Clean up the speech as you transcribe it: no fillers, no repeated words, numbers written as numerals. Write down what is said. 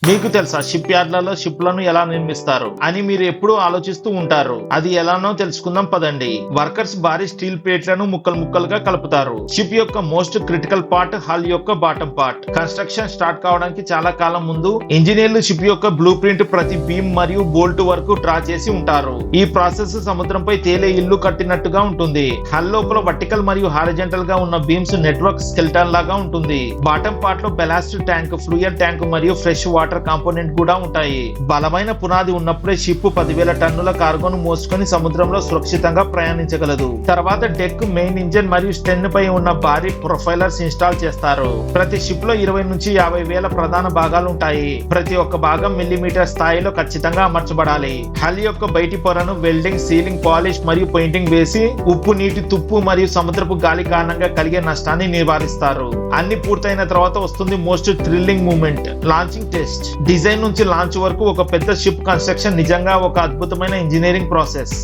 మీకు తెలుసా షిప్ యార్డ్లలో షిప్లను ఎలా నిర్మిస్తారు అని మీరు ఎప్పుడూ ఆలోచిస్తూ ఉంటారు. అది ఎలానో తెలుసుకుందాం పదండి. వర్కర్స్ భారీ స్టీల్ ప్లేట్లను ముక్కలు ముక్కలుగా కలుపుతారు. షిప్ యొక్క మోస్ట్ క్రిటికల్ పార్ట్ హల్ యొక్క బాటమ్ పార్ట్. కన్స్ట్రక్షన్ స్టార్ట్ కావడానికి చాలా కాలం ముందు ఇంజనీర్లు షిప్ యొక్క బ్లూ ప్రింట్ ప్రతి బీమ్ మరియు బోల్ట్ వరకు డ్రా చేసి ఉంటారు. ఈ ప్రాసెస్ సముద్రంపై తేలే ఇల్లు కట్టినట్టుగా ఉంటుంది. హల్ లోపల వర్టికల్ మరియు హారిజంటల్ గా ఉన్న బీమ్స్ నెట్వర్క్ స్కెల్టన్ లాగా ఉంటుంది. బాటమ్ పార్ట్ లో బెలాస్ట్ ట్యాంక్, ఫ్లూయల్ ట్యాంక్ మరియు ఫ్రెష్ వాటర్ కాంపోనెంట్ కూడా ఉంటాయి. బలమైన పునాది ఉన్నప్పుడే షిప్ 10,000 టన్నుల కార్గోను మోసుకొని సముద్రంలో సురక్షితంగా ప్రయాణించగలదు. తర్వాత డెక్, మెయిన్ ఇంజన్ మరియు స్టెన్ పై ఉన్న భారీ ప్రొఫైలర్స్ ఇన్స్టాల్ చేస్తారు. ప్రతి షిప్ లో 20 నుంచి 50,000 ప్రధాన భాగాలు ఉంటాయి. ప్రతి ఒక్క భాగం మిల్లీమీటర్ స్థాయిలో ఖచ్చితంగా అమర్చబడాలి. హల్ యొక్క బయటి పొరను వెల్డింగ్, సీలింగ్, పాలిష్ మరియు పెయింటింగ్ వేసి ఉప్పు, నీటి, తుప్పు మరియు సముద్రపు గాలి కారణంగా కలిగే నష్టాన్ని నివారిస్తారు. అన్ని పూర్తయిన తర్వాత వస్తుంది most thrilling moment, launching test. Design నుంచి లాంచ్ వరకు ఒక పెద్ద షిప్ కన్స్ట్రక్షన్ నిజంగా ఒక అద్భుతమైన ఇంజనీరింగ్ ప్రాసెస్.